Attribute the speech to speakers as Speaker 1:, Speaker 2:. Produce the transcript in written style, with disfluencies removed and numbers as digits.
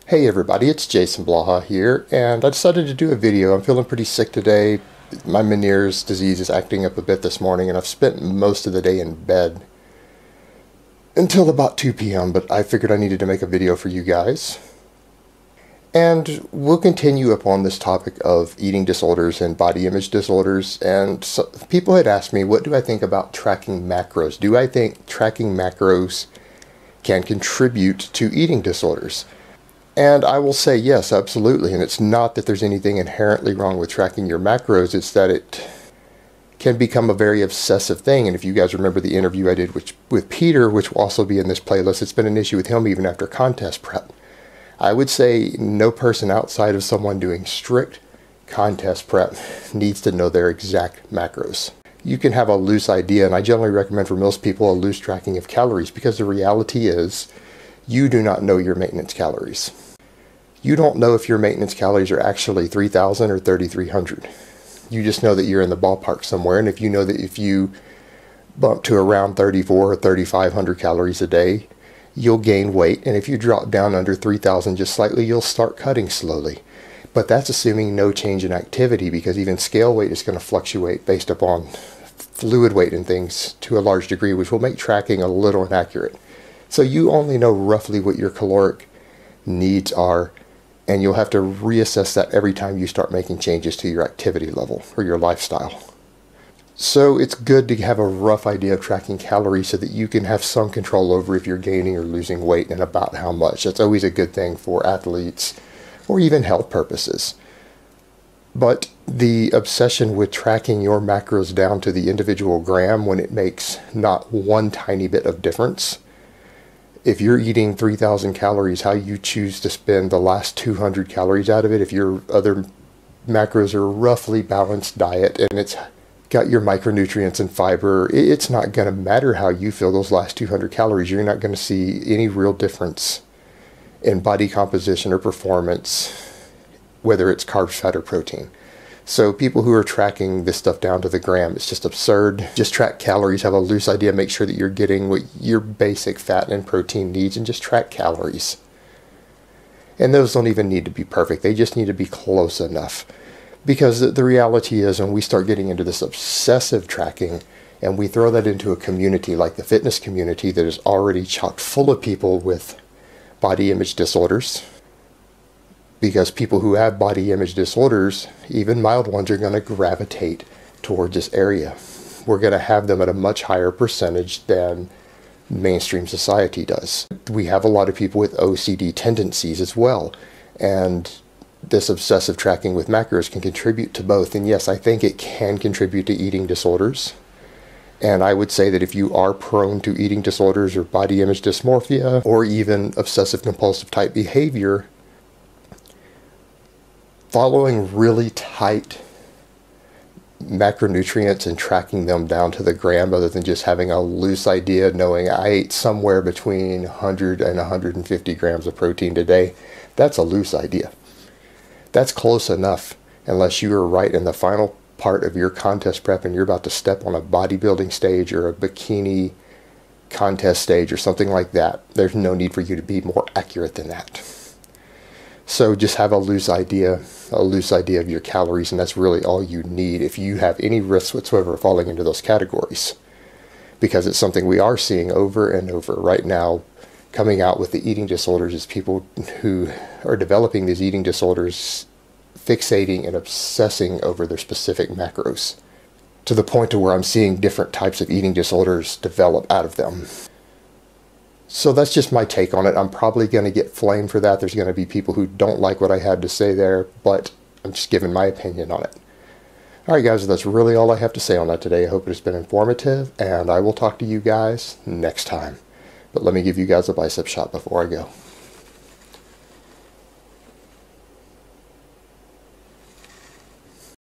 Speaker 1: Hey everybody, it's Jason Blaha here, and I decided to do a video. I'm feeling pretty sick today. My Meniere's disease is acting up a bit this morning, and I've spent most of the day in bed until about 2 p.m., but I figured I needed to make a video for you guys. And we'll continue upon this topic of eating disorders and body image disorders, and so people had asked me, what do I think about tracking macros? Do I think tracking macros can contribute to eating disorders? And I will say yes, absolutely. And it's not that there's anything inherently wrong with tracking your macros. It's that it can become a very obsessive thing. And if you guys remember the interview I did with Peter, which will also be in this playlist, it's been an issue with him even after contest prep. I would say no person outside of someone doing strict contest prep needs to know their exact macros. You can have a loose idea, and I generally recommend for most people a loose tracking of calories, because the reality is you do not know your maintenance calories. You don't know if your maintenance calories are actually 3,000 or 3,300. You just know that you're in the ballpark somewhere, and if you know that if you bump to around 3,400 or 3,500 calories a day, you'll gain weight, and if you drop down under 3,000 just slightly, you'll start cutting slowly. But that's assuming no change in activity, because even scale weight is going to fluctuate based upon fluid weight and things to a large degree, which will make tracking a little inaccurate. So you only know roughly what your caloric needs are, and you'll have to reassess that every time you start making changes to your activity level or your lifestyle. So it's good to have a rough idea of tracking calories so that you can have some control over if you're gaining or losing weight and about how much. That's always a good thing for athletes or even health purposes. But the obsession with tracking your macros down to the individual gram when it makes not one tiny bit of difference. If you're eating 3,000 calories, how you choose to spend the last 200 calories out of it, if your other macros are roughly balanced diet and it's got your micronutrients and fiber, it's not going to matter how you feel those last 200 calories. You're not going to see any real difference in body composition or performance, whether it's carbs, fat, or protein. So people who are tracking this stuff down to the gram, it's just absurd. Just track calories, have a loose idea, make sure that you're getting what your basic fat and protein needs, and just track calories. And those don't even need to be perfect. They just need to be close enough. Because the reality is, when we start getting into this obsessive tracking, and we throw that into a community like the fitness community that is already chock full of people with body image disorders, because people who have body image disorders, even mild ones, are going to gravitate towards this area. We're going to have them at a much higher percentage than mainstream society does. We have a lot of people with OCD tendencies as well, and this obsessive tracking with macros can contribute to both. And yes, I think it can contribute to eating disorders. And I would say that if you are prone to eating disorders or body image dysmorphia or even obsessive compulsive type behavior, following really tight macronutrients and tracking them down to the gram, other than just having a loose idea, knowing I ate somewhere between 100 and 150 grams of protein today, that's a loose idea. That's close enough, unless you are right in the final part of your contest prep and you're about to step on a bodybuilding stage or a bikini contest stage or something like that. There's no need for you to be more accurate than that. So just have a loose idea of your calories, and that's really all you need if you have any risks whatsoever of falling into those categories. Because it's something we are seeing over and over right now coming out with the eating disorders, is people who are developing these eating disorders fixating and obsessing over their specific macros, to the point to where I'm seeing different types of eating disorders develop out of them. So that's just my take on it. I'm probably going to get flamed for that. There's going to be people who don't like what I had to say there, but I'm just giving my opinion on it. Alright guys, that's really all I have to say on that today. I hope it has been informative, and I will talk to you guys next time. But let me give you guys a bicep shot before I go.